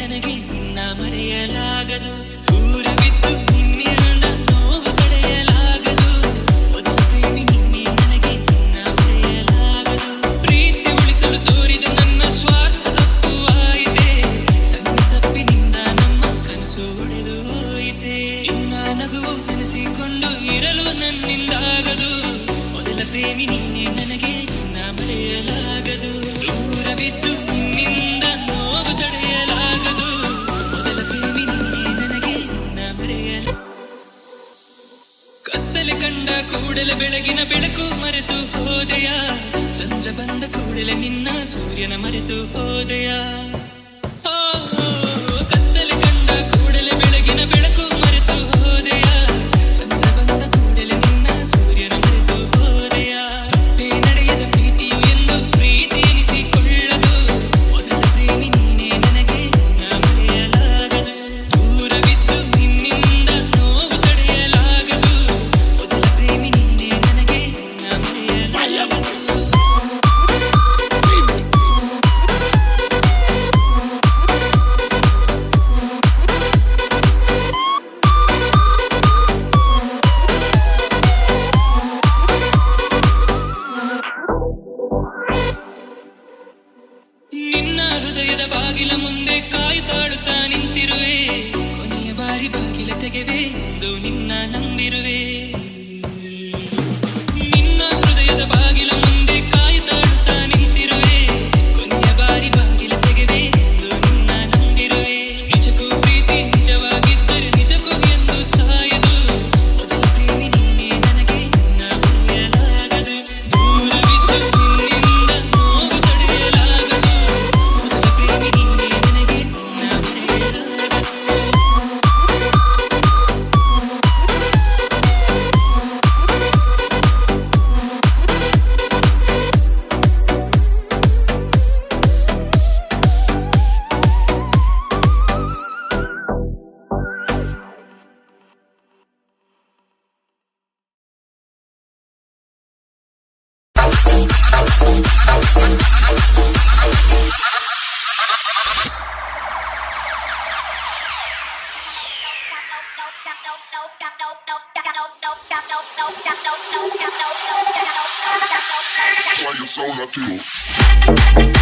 ನನಗೆ ನಿನ್ನ ಮರೆಯಲಾಗದು. ದೂರವಿದ್ದು ನಿನ್ನಿಂದ ನೋವು ತಡೆಯಲಾಗದು. ಮೊದಲ ಪ್ರೇಮಿ ನೀನೇ ನನಗೆ ನಿನ್ನ ಮರೆಯಲಾಗದು. ಪ್ರೀತಿ ಉಳಿಸಲು ತೋರಿದ ನನ್ನ ಸ್ವಾರ್ಥ ತಪ್ಪು ಆಯಿತೆ. ಸಣ್ಣ ತಪ್ಪಿನಿಂದ ನಮ್ಮ ಕನಸು ಒಡೆದು ಹೋಯಿತೆ. ನಿನ್ನ ನಗುವು ನೆನೆಸಿಕೊಂಡು ಇರಲು ನನ್ನಿಂದಾಗದು. ಮೊದಲ ಪ್ರೇಮಿ ನೀನೇ ನನಗೆ ನಿನ್ನ ಮರೆಯಲಾಗದು. ದೂರವಿದ್ದು ನಿನ್ನಿಂದ ನೋವು ತಡೆಯಲಾಗದು. ಮೊದಲ ಪ್ರೇಮಿ ನೀನೇ ನನಗೆ ನಿನ್ನ ಮರೆಯಲ. ಕತ್ತಲೆ ಕಂಡ ಕೂಡಲೇ ಬೆಳಗಿನ ಬೆಳಕು ಮರೆತು ಹೋದೆಯ. ಚಂದ್ರ ಬಂದ ಕೂಡಲೇ ನಿನ್ನ ಸೂರ್ಯನ ಮರೆತು ಹೋದೆಯ. ಕತ್ತಲೆ ಕಂಡ ಕೂಡಲೇ ಬೆಳಗಿನ ಬೆಳಕು ಮರೆತು ಹೋದೆಯ. ಚಂದ್ರ ಬಂದ ಕೂಡಲೇ ನಿನ್ನ ಸೂರ್ಯನ ಮರೆತು ಹೋದೆಯ. ತಪ್ಪೇ ನಡೆಯದ ಪ್ರೀತಿಯು ಎಂದು ಪ್ರೀತಿ ಎನಿಸಿಕೊಳ್ಳದು. ಮೊದಲ ಪ್ರೇಮಿ ನೀನೇ ನನಗೆ ನಿನ್ನ ಮರೆಯಲಾಗದು. ದೂರವಿದ್ದು ನಿನ್ನಿಂದ ನೋವು ತಡೆಯಲಾಗದು. ಮೊದಲ ಪ್ರೇಮಿ ನೀನೇ ನನಗೆ ನಿನ್ನ ಮರೆಯಲಾಗದು. ನಿನ್ನ ಹೃದಯದ ಬಾಗಿಲ ಮುಂದೆ ಕಾಯ್ತಾಳುತ್ತಾ ನಿಂತಿರುವೆ. ಕೊನೆಯ ಬಾರಿ ಬಾಗಿಲ ತೆಗೆವೆ ಎಂದು ನಿನ್ನ ನಂಬಿರುವೆ. ನಿನ್ನ ಹೃದಯದ ಬಾಗಿಲ ಮುಂದೆ ಕಾಯ್ತಾಳುತ್ತಾ ನಿಂತಿರುವೆ. ಕೊನೆಯ ಬಾರಿ ಬಾಗಿಲ ತೆಗೆವೆ ಎಂದು ನಿನ್ನ ನಂಬಿರುವೆ. ನಿಜಕ್ಕೂ ಪ್ರೀತಿ ನಿಜವಾಗಿದ್ದರೆ ನಿಜಕ್ಕೂ ಎಂದು ಸಾಯದು. ಮೊದಲ ಪ್ರೇಮಿ ನೀನೇ ನನಗೆ ನಿನ್ನ ಮರೆಯಲಾಗದು. ದೂರವಿದ್ದು ನಿನ್ನಿಂದ ನೋವು ತಡೆಯಲಾಗದು. ಮೊದಲ ಪ್ರೇಮಿ ನೀನೇ ನನಗೆ ನಿನ್ನ ಮರೆಯಲಾಗದು. Why you so lucky?